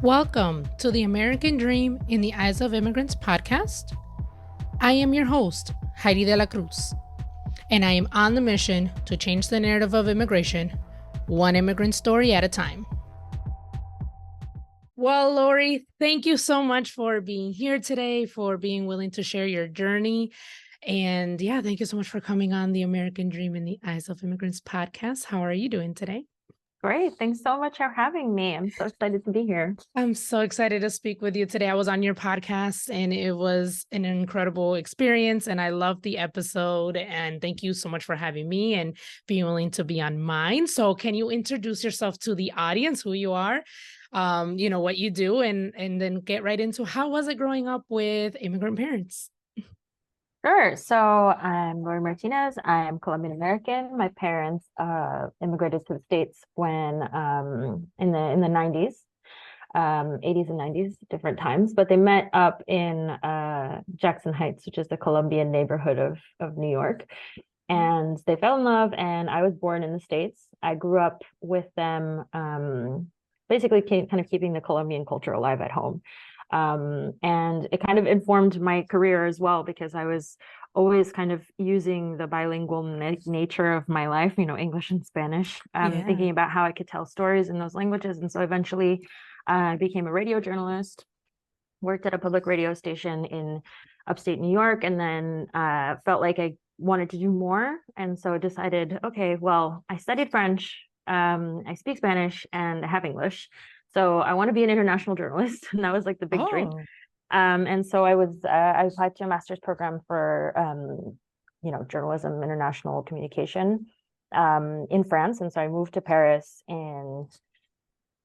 Welcome to the American Dream in the Eyes of Immigrants podcast. I am your host, Heidy De La Cruz, and I am on the mission to change the narrative of immigration, one immigrant story at a time. Well, Lory, thank you so much for being here today, for being willing to share your journey. And thank you so much for coming on the American Dream in the Eyes of Immigrants podcast. How are you doing today? Great. Thanks so much for having me. I'm so excited to be here. I'm so excited to speak with you today. I was on your podcast and it was an incredible experience and I loved the episode. And thank you so much for having me and being willing to be on mine. So can you introduce yourself to the audience, who you are, what you do, and then get right into how was it growing up with immigrant parents? Sure. So I'm Lory Martinez. I'm Colombian American. My parents immigrated to the States when in the 90s, 80s and 90s, different times, but they met up in Jackson Heights, which is the Colombian neighborhood of New York. And they fell in love, and I was born in the States. I grew up with them, basically kind of keeping the Colombian culture alive at home. And it kind of informed my career as well, because I was always kind of using the bilingual nature of my life, English and Spanish, thinking about how I could tell stories in those languages. And so eventually I became a radio journalist, worked at a public radio station in upstate New York, and then felt like I wanted to do more. And so decided, okay, well, I studied French, I speak Spanish, and I have English. So I want to be an international journalist, and that was like the big dream. And so I applied to a master's program for journalism, international communication in France. And so I moved to Paris in,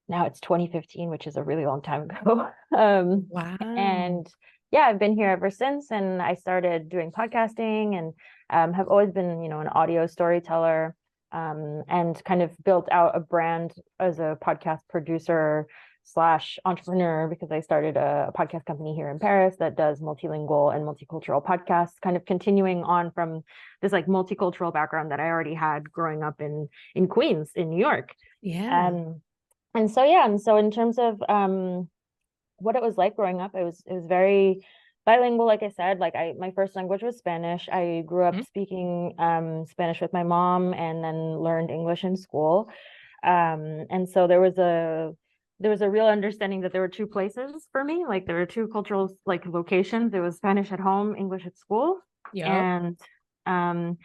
now it's 2015, which is a really long time ago. Wow. And I've been here ever since. And I started doing podcasting and have always been, an audio storyteller. And kind of built out a brand as a podcast producer / entrepreneur, because I started a podcast company here in Paris that does multilingual and multicultural podcasts, kind of continuing on from this like multicultural background that I already had growing up in Queens, in New York. And so in terms of what it was like growing up, it was very bilingual. Like I said, my first language was Spanish. I grew up speaking Spanish with my mom, and then learned English in school. And so there was a real understanding that there were two places for me. Like there were two cultural locations. It was Spanish at home, English at school. And I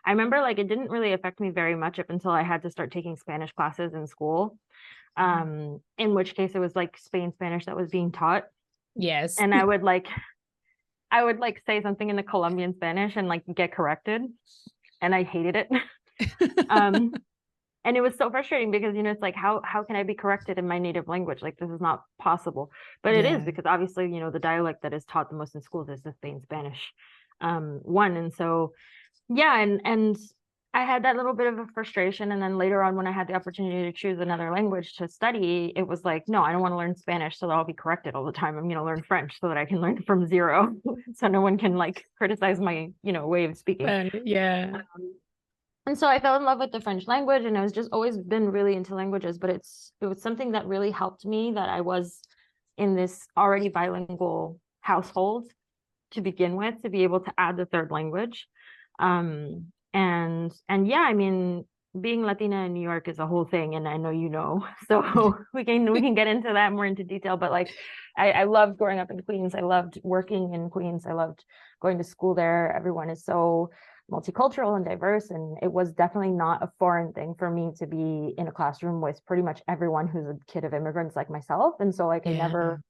remember it didn't really affect me very much up until I had to start taking Spanish classes in school. In which case it was Spain Spanish that was being taught. Yes. And I would say something in the Colombian Spanish and get corrected, and I hated it. And it was so frustrating because it's how can I be corrected in my native language? This is not possible. But it is, because obviously the dialect that is taught the most in schools is the Spain Spanish one. And so and I had that little bit of a frustration. And then later on, when I had the opportunity to choose another language to study, it was no, I don't want to learn Spanish so that I'll be corrected all the time. I'm going to learn French so that I can learn from zero, so no one can criticize my, way of speaking. And so I fell in love with the French language, and I was just always been really into languages, but it was something that really helped me that I was in this already bilingual household to begin with, to be able to add the third language. I mean, being Latina in New York is a whole thing, and I know, so we can get into that more into detail. But I loved growing up in Queens. I loved working in Queens. I loved going to school there. Everyone is so multicultural and diverse, and it was definitely not a foreign thing for me to be in a classroom with pretty much everyone who's a kid of immigrants like myself. And so I never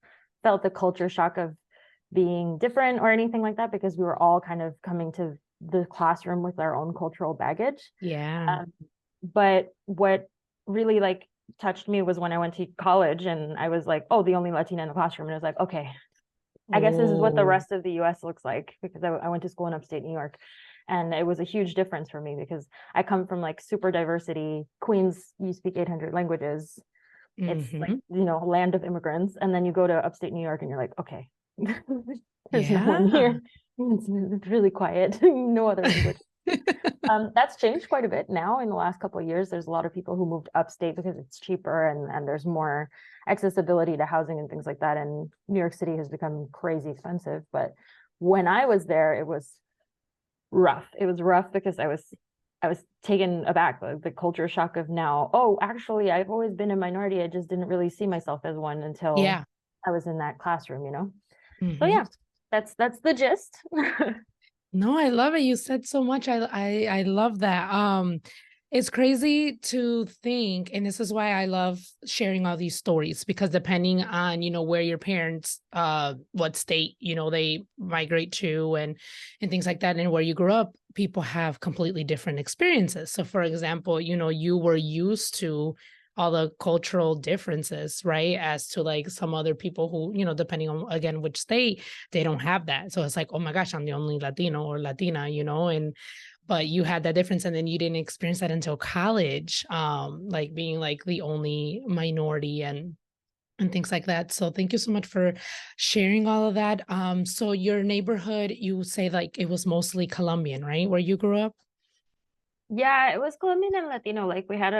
felt the culture shock of being different or anything like that, because we were all kind of coming to the classroom with our own cultural baggage. But what really touched me was when I went to college, and I was the only Latina in the classroom, and I was okay, I guess this is what the rest of the US looks like, because I went to school in upstate New York. And it was a huge difference for me, because I come from super diversity. Queens, you speak 800 languages. It's land of immigrants. And then you go to upstate New York and you're okay, there's no one here. It's really quiet. No other language. That's changed quite a bit now in the last couple of years. There's a lot of people who moved upstate because it's cheaper and there's more accessibility to housing and things like that. And New York City has become crazy expensive. But when I was there, it was rough. It was rough because I was taken aback, the culture shock of now, oh, actually, I've always been a minority. I just didn't really see myself as one until I was in that classroom, you know? So yeah, that's the gist. No, I love it. You said so much. I love that. It's crazy to think, and this is why I love sharing all these stories, because depending on, where your parents, what state, they migrate to and things like that, and where you grew up, people have completely different experiences. So for example, you were used to all the cultural differences, right? As to like some other people who, depending on, again, which state, they don't have that. So it's like, oh my gosh, I'm the only Latino or Latina, but you had that difference, and then you didn't experience that until college, like being like the only minority and things like that. So thank you so much for sharing all of that. So your neighborhood, you say like it was mostly Colombian, right? Where you grew up? Yeah, it was Colombian and Latino. Like we had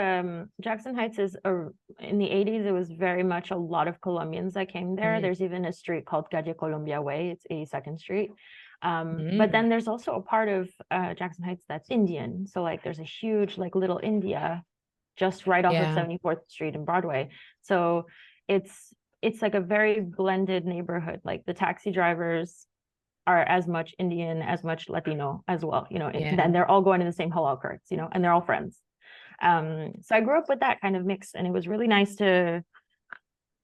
Jackson Heights is in the 80s, it was very much a lot of Colombians that came there. There's even a street called Calle Colombia Way. It's 82nd Street. But then there's also a part of Jackson Heights that's Indian. So like there's a huge like Little India just right off of 74th Street and Broadway. So it's like a very blended neighborhood. Like the taxi drivers are as much Indian, as much Latino as well, and they're all going to the same halal courts, and they're all friends. So I grew up with that kind of mix, and it was really nice to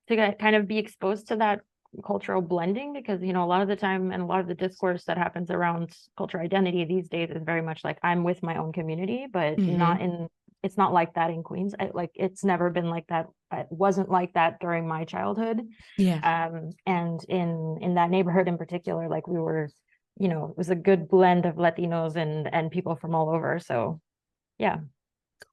get, kind of be exposed to that cultural blending, because, a lot of the time and a lot of the discourse that happens around cultural identity these days is very much like I'm with my own community, but it's not like that in Queens. It's never been like that. It wasn't like that during my childhood. And in that neighborhood in particular, like we were, it was a good blend of Latinos and people from all over. So yeah.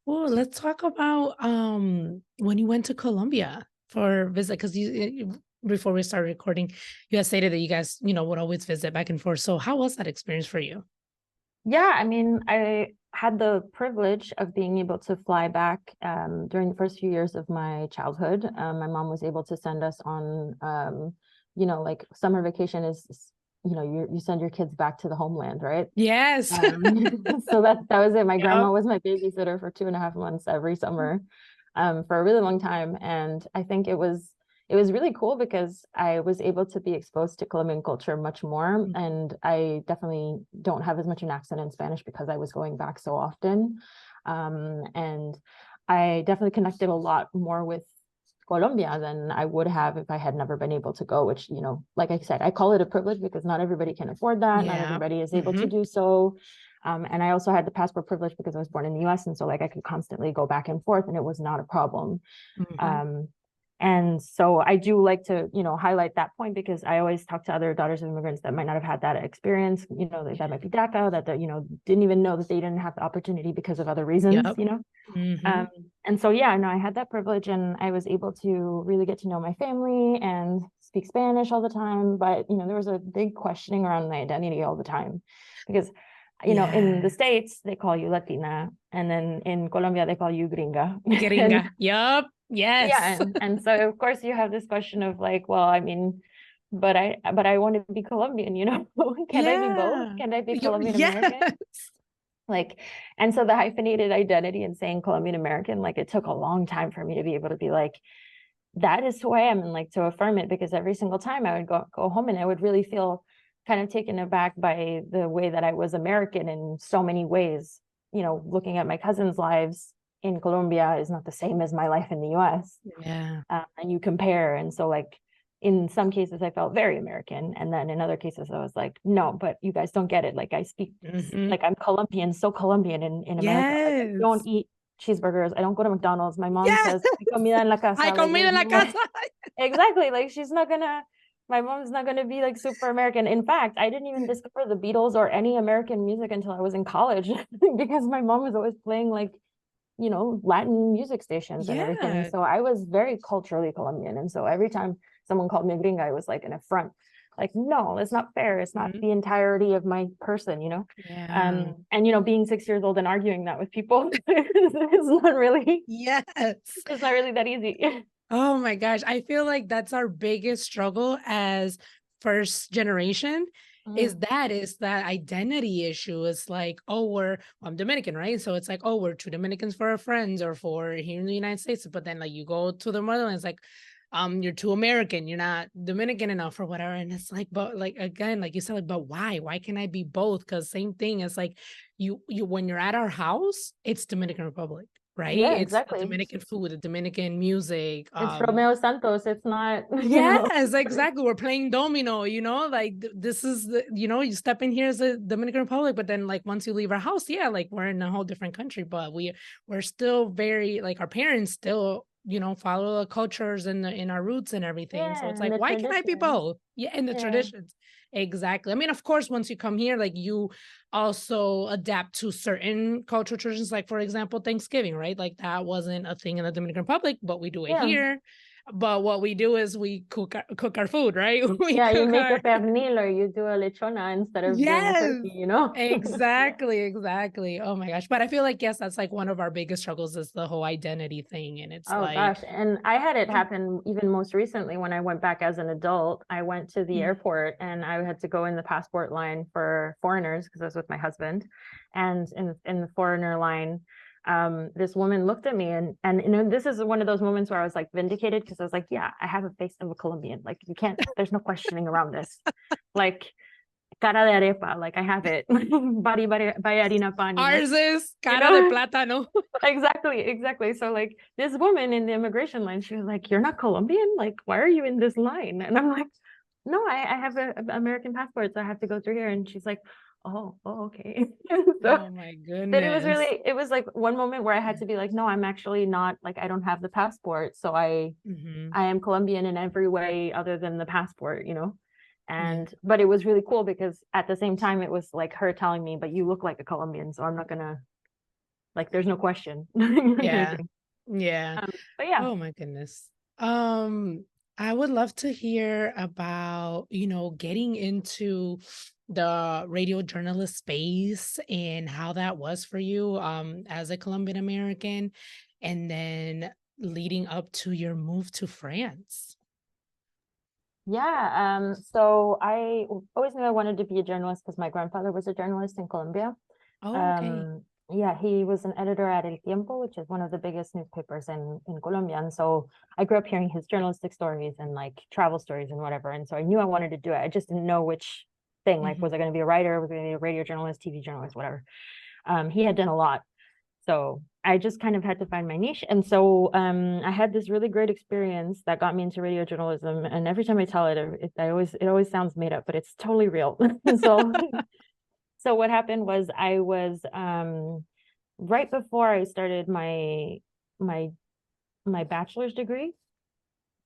Cool. Let's talk about when you went to Colombia for visit, because you before we started recording, you had stated that you guys, would always visit back and forth. So how was that experience for you? Yeah, I mean, I had the privilege of being able to fly back during the first few years of my childhood. My mom was able to send us on, like summer vacation is, you send your kids back to the homeland, right? Yes. So that was it. My grandma was my babysitter for 2.5 months every summer for a really long time. And I think it was really cool because I was able to be exposed to Colombian culture much more. And I definitely don't have as much an accent in Spanish because I was going back so often. And I definitely connected a lot more with Colombia than I would have if I had never been able to go, which, like I said, I call it a privilege because not everybody can afford that. Not everybody is able to do so. And I also had the passport privilege because I was born in the US. And so like I could constantly go back and forth and it was not a problem. And so I do like to, highlight that point because I always talk to other daughters of immigrants that might not have had that experience, that might be DACA, that, didn't even know that they didn't have the opportunity because of other reasons, And so, yeah, no, I had that privilege and I was able to really get to know my family and speak Spanish all the time. But, there was a big questioning around my identity all the time because, in the States, they call you Latina. And then in Colombia, they call you gringa. Gringa. Yup. Yes. Yeah. And so of course you have this question of like, well, I mean, but I want to be Colombian, Can I be both? Can I be Colombian American? Like, and so the hyphenated identity and saying Colombian American, like it took a long time for me to be able to be like, that is who I am, and like to affirm it, because every single time I would go home and I would really feel kind of taken aback by the way that I was American in so many ways, looking at my cousins' lives in Colombia is not the same as my life in the US. And you compare. And so like in some cases I felt very American. And then in other cases I was like, no, but you guys don't get it. Like I speak like I'm Colombian, so Colombian in America. Like, I don't eat cheeseburgers. I don't go to McDonald's. My mom says, "Hay comida en la casa." Hay comida en la casa. Exactly. Like my mom's not going to be like super American. In fact, I didn't even discover the Beatles or any American music until I was in college because my mom was always playing like, Latin music stations and everything. So I was very culturally Colombian. And so every time someone called me gringa, it was like an affront. Like, no, that's not fair. It's not Mhm. the entirety of my person, you know? Yeah. And, being 6 years old and arguing that with people Yes. it's not really that easy. Oh my gosh. I feel like that's our biggest struggle as first generation is that identity issue. It's like, oh, I'm Dominican, right? So it's like, oh, we're two Dominicans for our friends or for here in the United States. But then like you go to the motherland, it's like, you're too American, you're not Dominican enough or whatever. And it's like, but like again, like you said, like, but why? Why can I be both? Because same thing. It's like you when you're at our house, it's Dominican Republic, right? Yeah, It's the exactly. Dominican food, the Dominican music. It's Romeo Santos. It's not, Yes, exactly. We're playing domino, like this is you step in here as a Dominican Republic, but then like once you leave our house, yeah, like we're in a whole different country, but we're still very like our parents still, follow the cultures and in our roots and everything. So it's yeah, and like, the why can I be traditions. both? Yeah, and the Yeah. traditions. Exactly. I mean, of course, once you come here, like you also adapt to certain cultural traditions, like for example, Thanksgiving, right? Like that wasn't a thing in the Dominican Republic, but we do it Yeah. here. But what we do is we cook our food, right? We Yeah, you cook make a our pernil or you do a lechona instead of doing a yes, turkey. exactly. Oh my gosh! But I feel like yes, that's like one of our biggest struggles is the whole identity thing, and it's Oh like, gosh. And I had it happen even most recently when I went back as an adult. I went to the mm, airport and I had to go in the passport line for foreigners because I was with my husband. And in the foreigner line, this woman looked at me and this is one of those moments where I was like vindicated because I was like, yeah, I have a face of a Colombian. Like you can't, there's no questioning around this. Like cara de arepa, like I have it. Bari harina pan, ours is you cara de know? plátano. Exactly. So like this woman in the immigration line, she was like, "You're not Colombian? Like, why are you in this line?" And I'm like, "No, I have a American passport, so I have to go through here." And she's like, "Oh, okay." So Oh my but it was goodness. really, it was like one moment where I had to be like, "No, I'm actually not, like, I don't have the passport, so Hmm. I am Colombian in every way other than the passport." Yeah. And but it was really cool because at the same time it was like her telling me, "But you look like a Colombian, so I'm not gonna, like, there's no question." kind of Yeah. thing. Yeah. But yeah. Oh my goodness. I would love to hear about, getting into the radio journalist space and how that was for you as a Colombian American and then leading up to your move to France. Yeah, so I always knew I wanted to be a journalist because my grandfather was a journalist in Colombia. Oh, okay. Yeah, he was an editor at El Tiempo, which is one of the biggest newspapers in Colombia. And so I grew up hearing his journalistic stories and like travel stories and whatever. And so I knew I wanted to do it. I just didn't know which thing. Like, Hmm. was I going to be a writer? Was I going to be a radio journalist, TV journalist, whatever? He had done a lot. So I just kind of had to find my niche. And so I had this really great experience that got me into radio journalism. And every time I tell it, it always sounds made up, but it's totally real. so so what happened was I was right before I started my my bachelor's degree,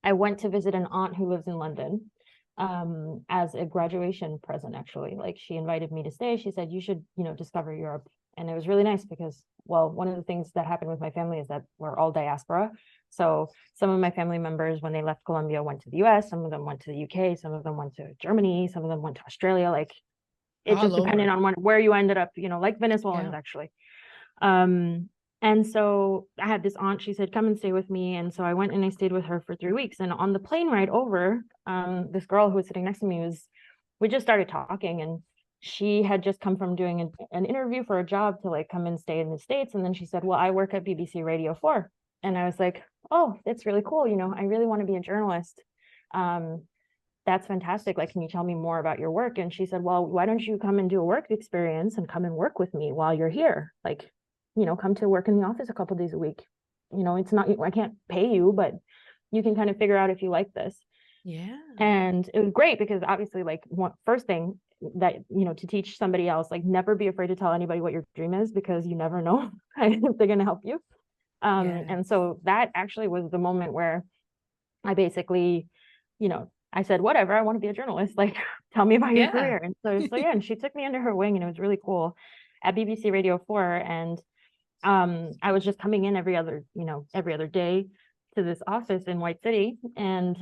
I went to visit an aunt who lives in London as a graduation present, actually. Like she invited me to stay. She said, you should, discover Europe. And it was really nice because, well, one of the things that happened with my family is that we're all diaspora. So some of my family members, when they left Colombia, went to the US, some of them went to the UK, some of them went to Germany, some of them went to Australia. Like it just All depended over. on where you ended up, like Venezuelans Yeah. actually. Um, and so I had this aunt, she said, come and stay with me. And so I went and I stayed with her for 3 weeks. And on the plane ride over, this girl who was sitting next to me we just started talking and she had just come from doing an interview for a job to like come and stay in the States. And then she said, well, I work at BBC Radio 4. And I was like, oh, that's really cool. I really want to be a journalist. Um, that's fantastic. Like, can you tell me more about your work? And she said, well, why don't you come and do a work experience and come and work with me while you're here? Like, come to work in the office a couple days a week. It's not, I can't pay you, but you can kind of figure out if you like this. Yeah. And it was great because obviously, like, first thing that, to teach somebody else, like, never be afraid to tell anybody what your dream is because you never know if they're going to help you. Yeah. And so that actually was the moment where I basically, I said, whatever, I want to be a journalist. Like, tell me about your Yeah. career. And so yeah, and she took me under her wing and it was really cool at BBC Radio 4. And I was just coming in every other day to this office in White City. And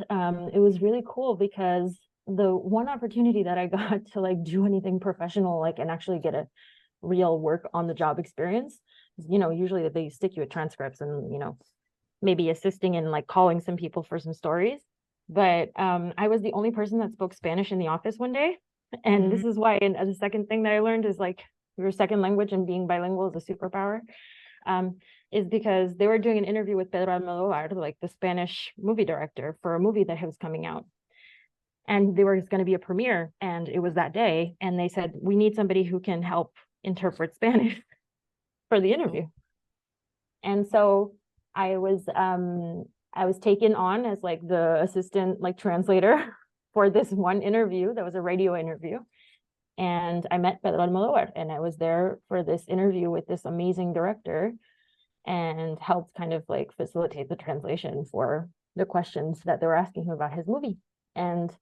it was really cool because the one opportunity that I got to like do anything professional, like, and actually get a real work on the job experience, usually they stick you with transcripts and, maybe assisting in like calling some people for some stories. But I was the only person that spoke Spanish in the office one day. And this is why, and the second thing that I learned is like your second language and being bilingual is a superpower. Is because they were doing an interview with Pedro Almodovar, like the Spanish movie director, for a movie that was coming out. And there was going to be a premiere, and it was that day. And they said, we need somebody who can help interpret Spanish for the interview. And so I was taken on as like the assistant like translator for this one interview that was a radio interview. And I met Pedro Almodovar, and I was there for this interview with this amazing director and helped kind of like facilitate the translation for the questions that they were asking him about his movie. And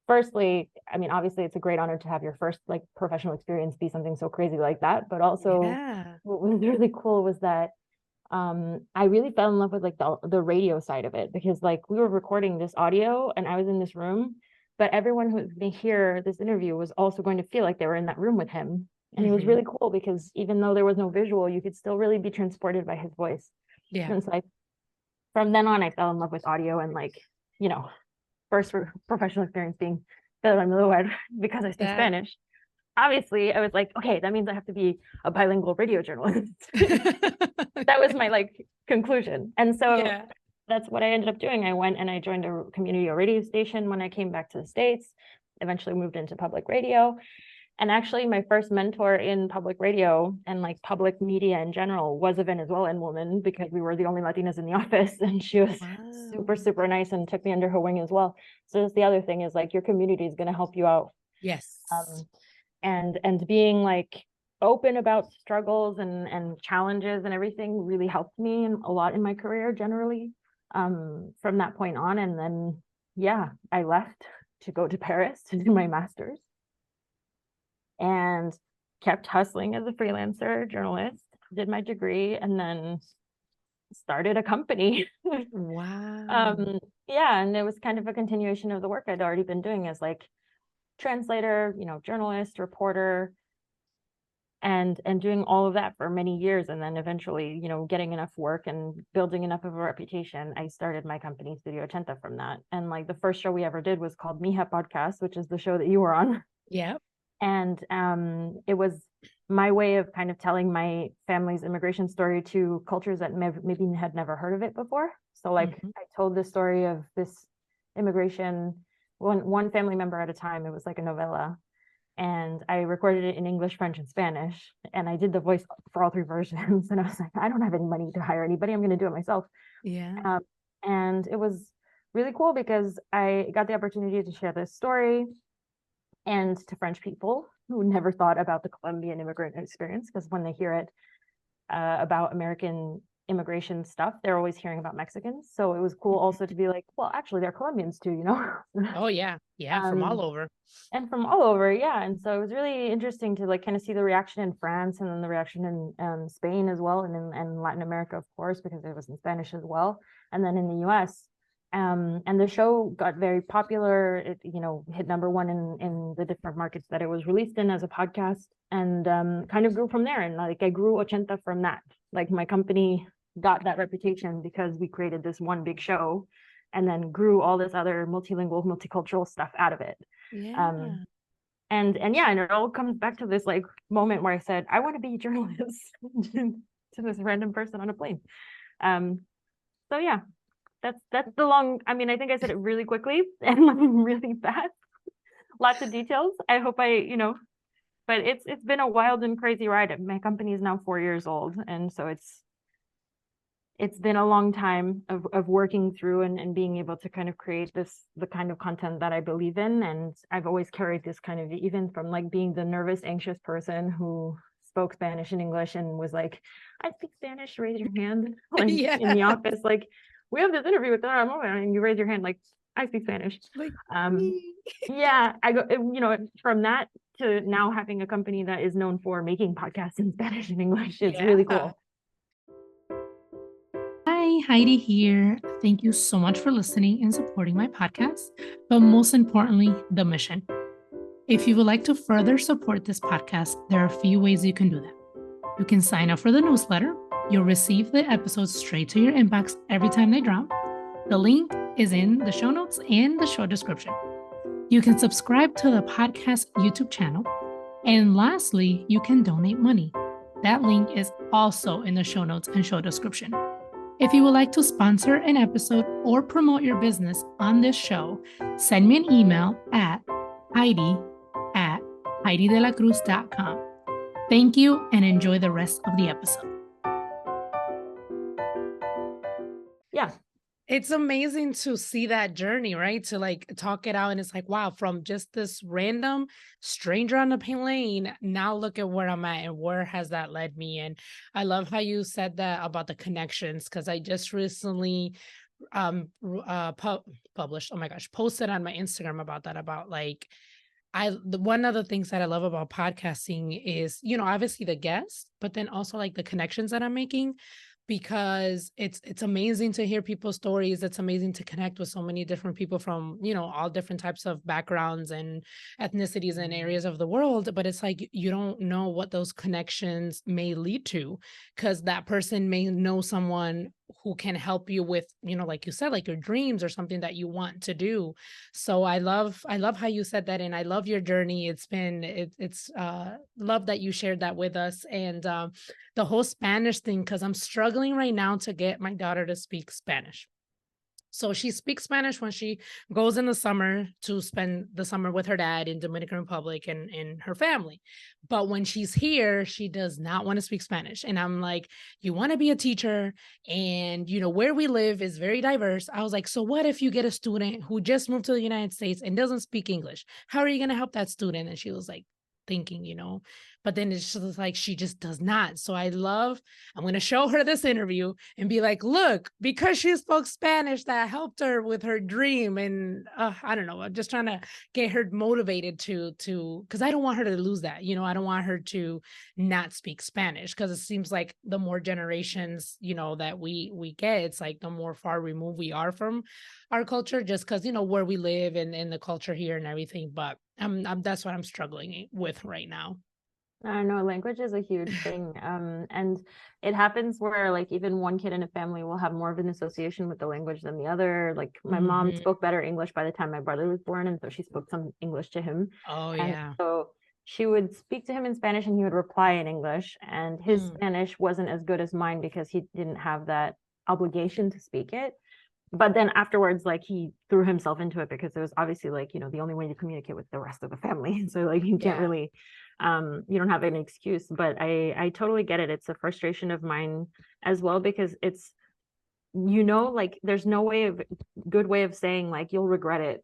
firstly, I mean, obviously it's a great honor to have your first like professional experience be something so crazy like that. But also what was really cool was that I really fell in love with like the radio side of it, because like we were recording this audio and I was in this room, but everyone who was going to hear this interview was also going to feel like they were in that room with him. And it was really cool because even though there was no visual, you could still really be transported by his voice. Yeah. And so from then on, I fell in love with audio, and like, first professional experience being because I speak Spanish. Obviously, I was like, okay, that means I have to be a bilingual radio journalist. That was my like conclusion. And so that's what I ended up doing. I went and I joined a community radio station when I came back to the States, eventually moved into public radio. And actually my first mentor in public radio and like public media in general was a Venezuelan woman, because we were the only Latinas in the office, and she was super, super nice and took me under her wing as well. So that's the other thing, is like your community is going to help you out. Yes. And being like open about struggles and challenges and everything really helped me a lot in my career generally, from that point on. And then, I left to go to Paris to do my master's, and kept hustling as a freelancer journalist, did my degree, and then started a company. Wow. And it was kind of a continuation of the work I'd already been doing as like translator, journalist, reporter, and doing all of that for many years. And then eventually, getting enough work and building enough of a reputation, I started my company, Studio Ochenta, from that. And like the first show we ever did was called Mija Podcast, which is the show that you were on. Yeah. And it was my way of kind of telling my family's immigration story to cultures that maybe had never heard of it before. So like I told the story of this immigration, one family member at a time. It was like a novella. And I recorded it in English, French, and Spanish. And I did the voice for all three versions. And I was like, I don't have any money to hire anybody. I'm going to do it myself. Yeah. And it was really cool because I got the opportunity to share this story and to French people who never thought about the Colombian immigrant experience, because when they hear it about American immigration stuff, they're always hearing about Mexicans. So it was cool also to be like, well, actually they're Colombians too, Oh yeah. From all over. And from all over, yeah. And so it was really interesting to like kind of see the reaction in France, and then the reaction in Spain as well, and in Latin America, of course, because it was in Spanish as well, and then in the US. And the show got very popular. It, hit number one in the different markets that it was released in as a podcast, and kind of grew from there. And like I grew Ochenta from that. Like my company got that reputation because we created this one big show, and then grew all this other multilingual, multicultural stuff out of it. Yeah. And it all comes back to this like moment where I said, I want to be a journalist to this random person on a plane. So yeah. That's the long, I mean, I think I said it really quickly and really fast. Lots of details. I hope but it's been a wild and crazy ride. My company is now 4 years old. And so it's been a long time of working through and being able to kind of create the kind of content that I believe in. And I've always carried this kind of, even from like being the nervous, anxious person who spoke Spanish and English and was like, I speak Spanish, raise your hand, like in the office, like, we have this interview with Lory Martinez, and you raise your hand like, I speak Spanish. Like, I go, from that to now having a company that is known for making podcasts in Spanish and English is really cool. Hi, Heidy here. Thank you so much for listening and supporting my podcast, but most importantly, the mission. If you would like to further support this podcast, there are a few ways you can do that. You can sign up for the newsletter. You'll receive the episodes straight to your inbox every time they drop. The link is in the show notes and the show description. You can subscribe to the podcast YouTube channel. And lastly, you can donate money. That link is also in the show notes and show description. If you would like to sponsor an episode or promote your business on this show, send me an email at Heidi@HeidiDelacruz.com. Thank you and enjoy the rest of the episode. Yeah. It's amazing to see that journey, right? To like talk it out. And it's like, wow, from just this random stranger on the plane, now look at where I'm at and where has that led me. And I love how you said that about the connections, because I just recently published, oh my gosh, posted on my Instagram about that, about like, one of the things that I love about podcasting is, obviously the guests, but then also like the connections that I'm making, because it's amazing to hear people's stories. It's amazing to connect with so many different people from, all different types of backgrounds and ethnicities and areas of the world. But it's like, you don't know what those connections may lead to, because that person may know someone who can help you with, like you said, like your dreams or something that you want to do. So I love how you said that. And I love your journey. It's love that you shared that with us. And the whole Spanish thing, because I'm struggling right now to get my daughter to speak Spanish. So she speaks Spanish when she goes in the summer to spend the summer with her dad in Dominican Republic and her family. But when she's here, she does not want to speak Spanish. And I'm like, you want to be a teacher, and where we live is very diverse. I was like, so what if you get a student who just moved to the United States and doesn't speak English? How are you going to help that student? And she was like, thinking, but then it's just like, she just does not. So I'm going to show her this interview and be like, look, because she spoke Spanish, that helped her with her dream. And I don't know, I'm just trying to get her motivated to, because I don't want her to lose that. I don't want her to not speak Spanish, because it seems like the more generations, that we get, it's like the more far removed we are from our culture, just because, where we live and the culture here and everything. But that's what I'm struggling with right now. I know language is a huge thing. And it happens where like even one kid in a family will have more of an association with the language than the other. Like my mom spoke better English by the time my brother was born, and so she spoke some English to him. Oh, and yeah. so she would speak to him in Spanish and he would reply in English, and his Spanish wasn't as good as mine because he didn't have that obligation to speak it. But then afterwards, like he threw himself into it because it was obviously like, the only way to communicate with the rest of the family. So like you can't really, you don't have an excuse. But I totally get it. It's a frustration of mine as well, because it's, like there's no good way of saying like you'll regret it.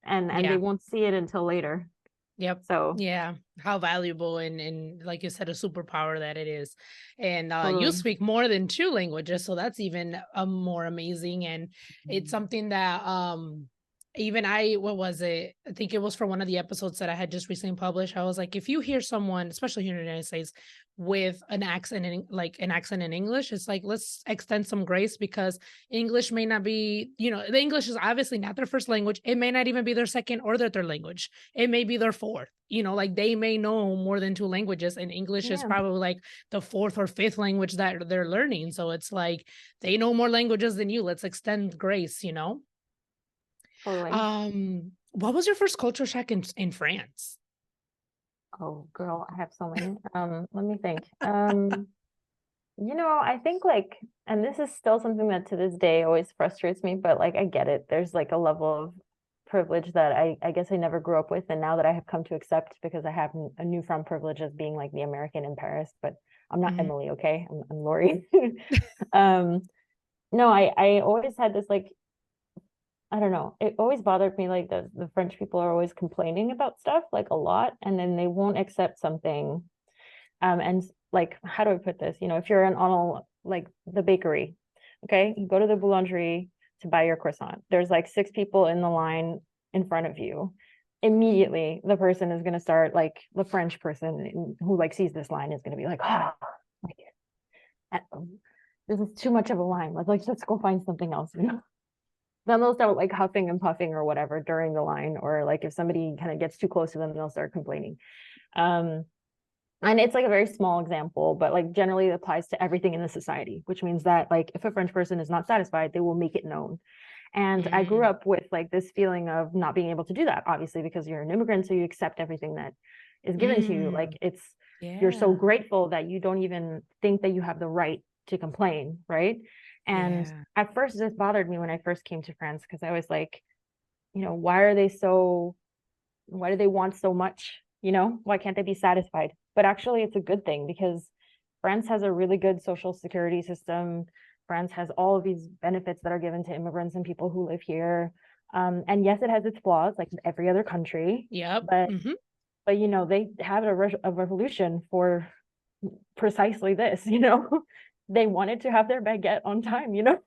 And they won't see it until later. Yep. So yeah, how valuable and like you said, a superpower that it is. And totally. you speak more than 2 languages, so that's even more amazing. And it's something that even what was it? I think it was for one of the episodes that I had just recently published. I was like, if you hear someone, especially here in the United States, with an accent in English, it's like, let's extend some grace, because English may not be, the English is obviously not their first language. It may not even be their second or their third language. It may be their fourth, like they may know more than 2 languages, and English is probably like the 4th or 5th language that they're learning. So it's like, they know more languages than you. Let's extend grace, Totally. What was your first culture shock in France? Oh, girl, I have so many. Let me think. I think like, and this is still something that to this day always frustrates me, but like I get it. There's like a level of privilege that I guess I never grew up with, and now that I have come to accept, because I have a newfound privilege as being like the American in Paris. But I'm not Emily, okay? I'm Lory. No, I always had this like, I don't know. It always bothered me like the French people are always complaining about stuff like a lot, and then they won't accept something. And like, how do I put this? If you're on like the bakery, okay, you go to the boulangerie to buy your croissant. There's like 6 people in the line in front of you. Immediately, the person is going to start, like the French person who like sees this line is going to be like, oh, like, this is too much of a line. Let's go find something else, you know. Then they'll start like huffing and puffing or whatever during the line, or like if somebody kind of gets too close to them, they'll start complaining. And it's like a very small example, but like generally it applies to everything in the society, which means that like if a French person is not satisfied, they will make it known. And I grew up with like this feeling of not being able to do that, obviously, because you're an immigrant, so you accept everything that is given to you. Like you're so grateful that you don't even think that you have the right to complain, right? And at first this bothered me when I first came to France, because I was like, you know, why do they want so much? You know, why can't they be satisfied? But actually it's a good thing, because France has a really good social security system. France has all of these benefits that are given to immigrants and people who live here. And yes, it has its flaws, like every other country. But you know, they had a revolution for precisely this, you know. They wanted to have their baguette on time, you know.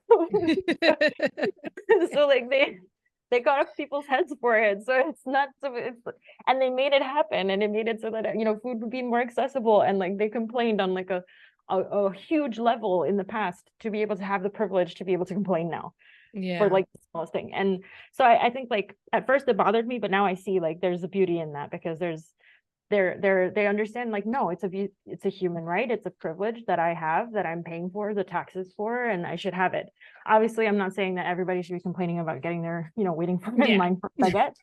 So like they got off people's heads for it. So it's not so it's and they made it happen, and it made it so that, you know, food would be more accessible. And like they complained on like a huge level in the past to be able to have the privilege to be able to complain now for like the smallest thing. And so I think like at first it bothered me, but now I see like there's a beauty in that, because they understand like, no, it's a human right, it's a privilege that I have, that I'm paying for the taxes for, and I should have it. Obviously I'm not saying that everybody should be complaining about getting their, you know, waiting for in line for baguette,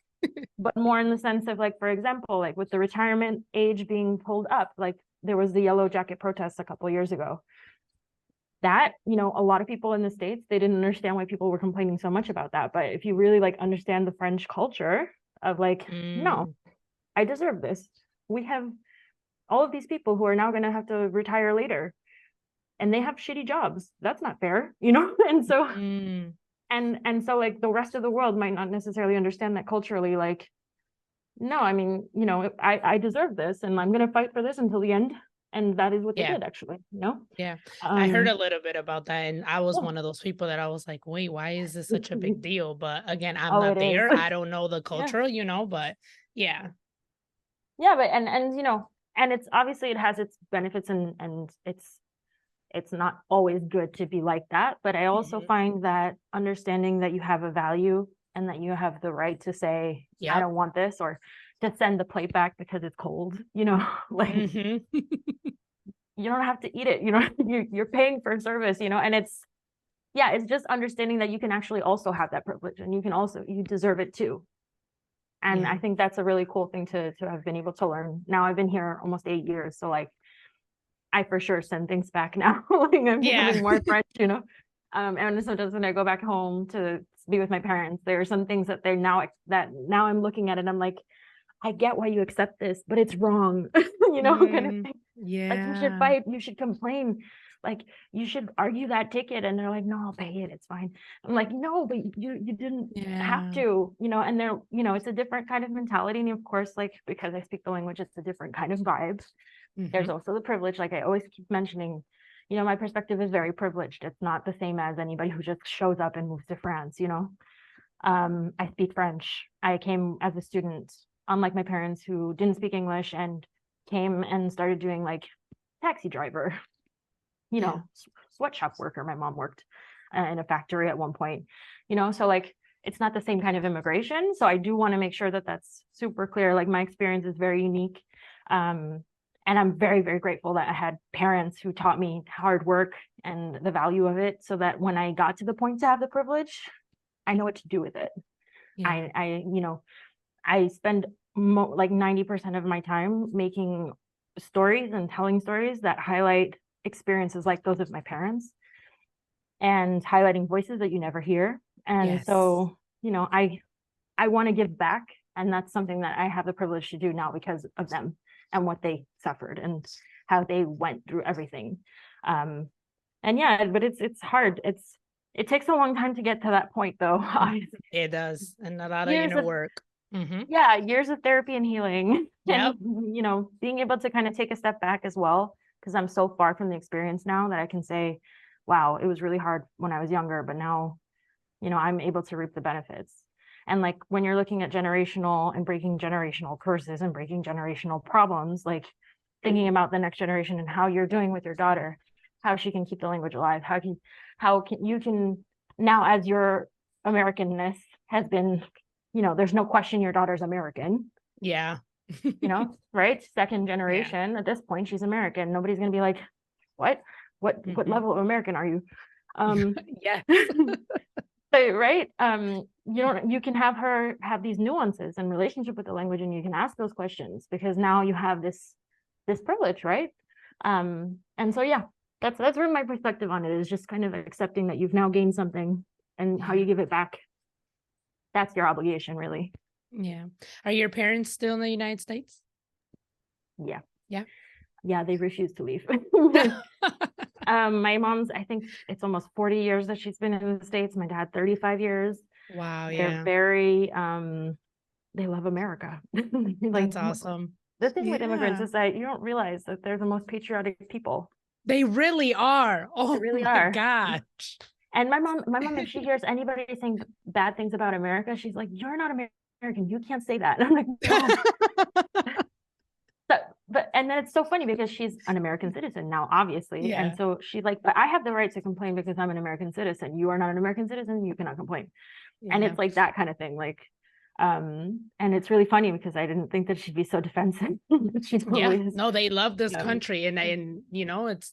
but more in the sense of like, for example, like with the retirement age being pulled up, like there was the yellow jacket protests a couple of years ago, that, you know, a lot of people in the States, they didn't understand why people were complaining so much about that. But if you really like understand the French culture of like, no, I deserve this. We have all of these people who are now going to have to retire later, and they have shitty jobs. That's not fair, you know? And so, and so like the rest of the world might not necessarily understand that culturally, like, no, I mean, you know, I deserve this, and I'm going to fight for this until the end. And that is what they did, actually, you know? I heard a little bit about that, and I was one of those people that I was like, wait, why is this such a big deal? But again, I'm not there. I don't know the culture, you know, but but you know, and it's obviously it has its benefits, and it's not always good to be like that. But I also find that understanding that you have a value and that you have the right to say, I don't want this, or to send the plate back because it's cold, you know, like you don't have to eat it, you know, you're paying for service, you know. And it's just understanding that you can actually also have that privilege, and you deserve it too. And I think that's a really cool thing to have been able to learn. Now I've been here almost 8 years, so like I for sure send things back now. Like I'm becoming more French, you know. And sometimes when I go back home to be with my parents, there are some things that now I'm looking at it, and I'm like, I get why you accept this, but it's wrong, you know, kind of thing. Like you should fight, you should complain, like you should argue that ticket. And they're like, no, I'll pay it, it's fine. I'm like, no, but you didn't have to, you know. And they're, you know, it's a different kind of mentality. And of course, like, because I speak the language, it's a different kind of vibe. There's also the privilege, like I always keep mentioning, you know, my perspective is very privileged. It's not the same as anybody who just shows up and moves to France, you know. I speak French. I came as a student, unlike my parents who didn't speak English and came and started doing like taxi driver, you know, sweatshop worker. My mom worked in a factory at one point, you know, so like it's not the same kind of immigration. So I do want to make sure that that's super clear. Like my experience is very unique. And I'm very, very grateful that I had parents who taught me hard work and the value of it, so that when I got to the point to have the privilege, I know what to do with it. I you know, I spend like 90% of my time making stories and telling stories that highlight experiences like those of my parents, and highlighting voices that you never hear. And so, you know, I want to give back, and that's something that I have the privilege to do now because of them and what they suffered and how they went through everything. And but it's hard. It takes a long time to get to that point, though. It does, and a lot of inner work. Years of therapy and healing. And you know, being able to kind of take a step back as well, because I'm so far from the experience now that I can say, wow, it was really hard when I was younger, but now, you know, I'm able to reap the benefits. And like when you're looking at generational and breaking generational curses and breaking generational problems, like thinking about the next generation and how you're doing with your daughter, how she can keep the language alive, how can you can now, as your Americanness has been, there's no question your daughter's American. Yeah. Right? Second generation, at this point, she's American. Nobody's gonna be like, what? What level of American are you? Yes. Right? You can have her have these nuances in relationship with the language, and you can ask those questions because now you have this privilege, right? And so yeah, that's where my perspective on it is, just kind of accepting that you've now gained something, and how you give it back. That's your obligation, really. Yeah. Are your parents still in the United States? Yeah. Yeah. Yeah, they refuse to leave. My mom's, I think it's almost 40 years that she's been in the States. My dad, 35 years. Wow. They're Yeah. very, they love America. That's awesome. The thing with immigrants is that you don't realize that they're the most patriotic people. They really are. Oh, they really my are. gosh. And my mom, if she hears anybody saying bad things about America, she's like, "You're not American. You can't say that." I'm like, "No." And then it's so funny because she's an American citizen now, obviously. Yeah. And so she's like, "But I have the right to complain because I'm an American citizen. You are not an American citizen. You cannot complain." Yeah. And it's like that kind of thing. Like, and it's really funny because I didn't think that she'd be so defensive. She's no, they love this country, and it's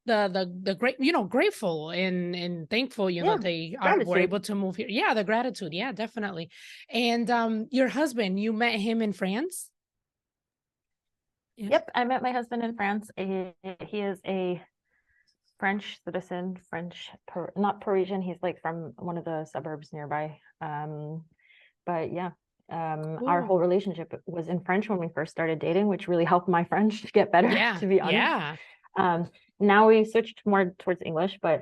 the great, grateful and thankful, they were able to move here. Yeah, the gratitude. Yeah, definitely. And your husband, you met him in France? Yeah. Yep, I met my husband in France. He is a French citizen, not Parisian. He's like from one of the suburbs nearby. But yeah, our whole relationship was in French when we first started dating, which really helped my French to get better, to be honest. Yeah. Now we switched more towards English, but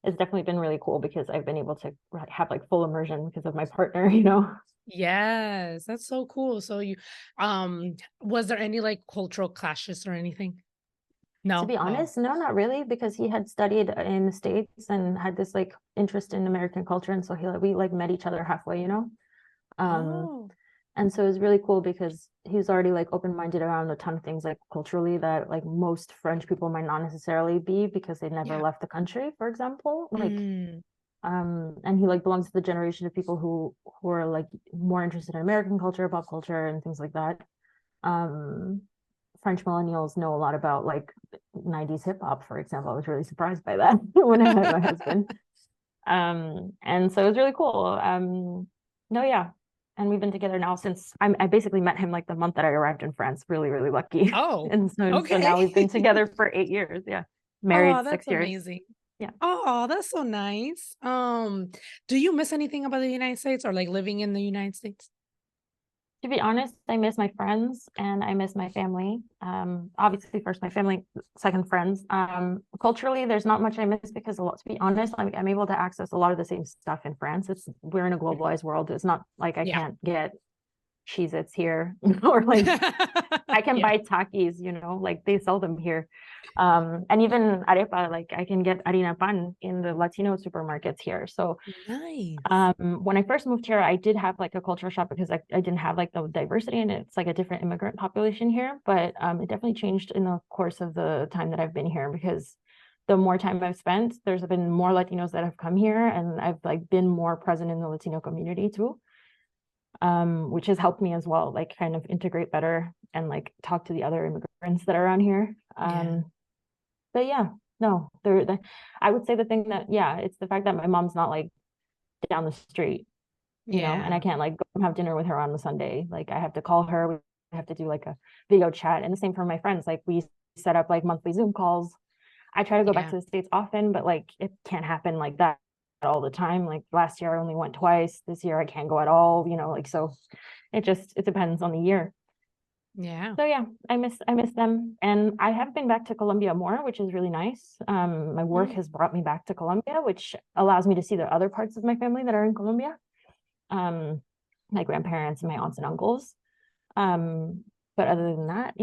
it's definitely been really cool because I've been able to have like full immersion because of my partner, Yes, that's so cool. So you, was there any like cultural clashes or anything? No. To be honest, no, not really, because he had studied in the States and had this like interest in American culture, and so we like met each other halfway, And so it was really cool because he was already like open-minded around a ton of things like culturally that like most French people might not necessarily be because they never left the country, for example. Like and he like belongs to the generation of people who are like more interested in American culture, pop culture, and things like that. French millennials know a lot about like 90s hip hop, for example. I was really surprised by that when I met my husband. And so it was really cool. No, yeah. And we've been together now since I basically met him like the month that I arrived in France. Really, really lucky. Oh, and so now we've been together for 8 years. Yeah. Married 6 years. Amazing. Yeah. Oh, that's so nice. Do you miss anything about the United States or like living in the United States? To be honest, I miss my friends and I miss my family. Obviously, first my family, second friends. Culturally, there's not much I miss because to be honest, I'm able to access a lot of the same stuff in France. We're in a globalized world. It's not like I can't get Cheez-Its here or like I can buy Takis, like they sell them here. And even arepa, like I can get harina pan in the Latino supermarkets here. So nice. When I first moved here, I did have like a culture shock because I didn't have like the diversity, and it's like a different immigrant population here. But it definitely changed in the course of the time that I've been here, because the more time I've spent, there's been more Latinos that have come here, and I've like been more present in the Latino community too. Which has helped me as well, like kind of integrate better and like talk to the other immigrants that are around here. But yeah, no, I would say the thing that, it's the fact that my mom's not like down the street, you know, and I can't like go have dinner with her on the Sunday. Like I have to call her, we have to do like a video chat, and the same for my friends. Like we set up like monthly Zoom calls. I try to go back to the States often, but like it can't happen like that all the time. Like last year I only went twice. This year I can't go at all, like, so it depends on the year. So yeah, I miss them, and I have been back to Colombia more, which is really nice. My work has brought me back to Colombia, which allows me to see the other parts of my family that are in Colombia, my grandparents and my aunts and uncles. But other than that,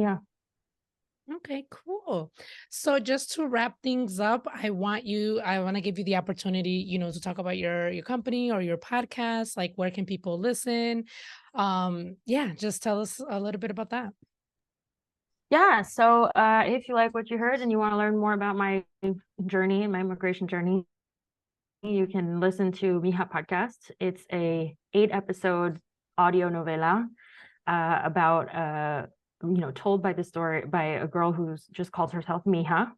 Okay, cool. So just to wrap things up, I want to give you the opportunity, to talk about your company or your podcast. Like, where can people listen? Just tell us a little bit about that. Yeah, so if you like what you heard and you want to learn more about my journey and my immigration journey, you can listen to Mija Podcast. It's a 8 episode audio novela about told by the story by a girl who's just calls herself Mija,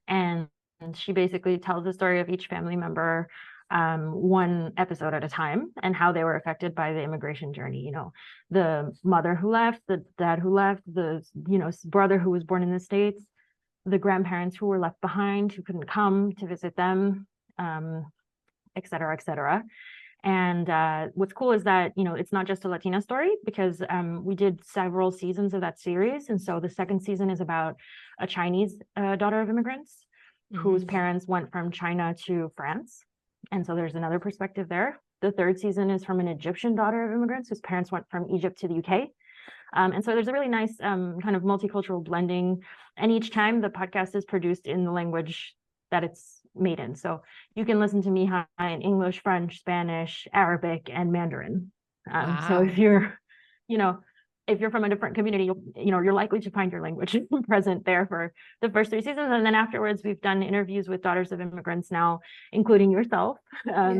and she basically tells the story of each family member, one episode at a time, and how they were affected by the immigration journey. The mother who left, the dad who left, the brother who was born in the States, the grandparents who were left behind who couldn't come to visit them, et cetera, et cetera. And what's cool is that, it's not just a Latina story, because we did several seasons of that series. And so the second season is about a Chinese daughter of immigrants whose parents went from China to France. And so there's another perspective there. The third season is from an Egyptian daughter of immigrants whose parents went from Egypt to the UK. And so there's a really nice kind of multicultural blending. And each time the podcast is produced in the language that it's made in. So you can listen to Mija in English, French, Spanish, Arabic, and Mandarin. So Wow. if you're from a different community, you're likely to find your language present there for the first 3 seasons. And then afterwards, we've done interviews with daughters of immigrants now, including yourself. Yes.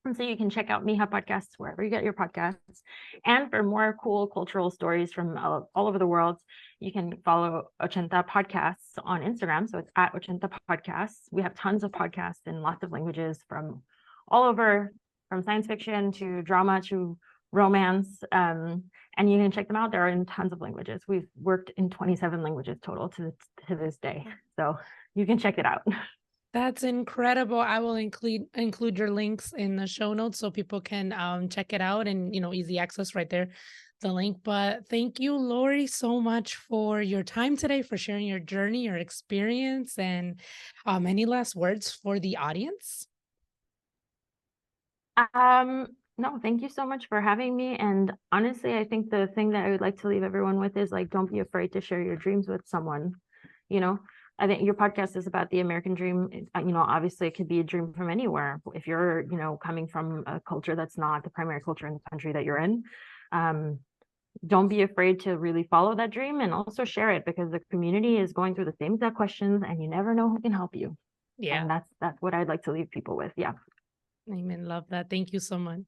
And so you can check out Mija Podcasts wherever you get your podcasts. And for more cool cultural stories from all over the world, you can follow Ochenta Podcasts on Instagram. So it's at Ochenta Podcasts. We have tons of podcasts in lots of languages from all over, from science fiction to drama to romance. And you can check them out. They're in tons of languages. We've worked in 27 languages total to this day. So you can check it out. That's incredible. I will include your links in the show notes so people can check it out, and easy access right there, the link. But thank you, Lory, so much for your time today, for sharing your journey, your experience, and any last words for the audience? No, thank you so much for having me. And honestly, I think the thing that I would like to leave everyone with is, like, don't be afraid to share your dreams with someone. You know, I think your podcast is about the American dream. Obviously it could be a dream from anywhere. If you're, coming from a culture that's not the primary culture in the country that you're in, don't be afraid to really follow that dream, and also share it, because the community is going through the same exact questions and you never know who can help you. Yeah. And that's what I'd like to leave people with. Yeah. Amen. Love that. Thank you so much.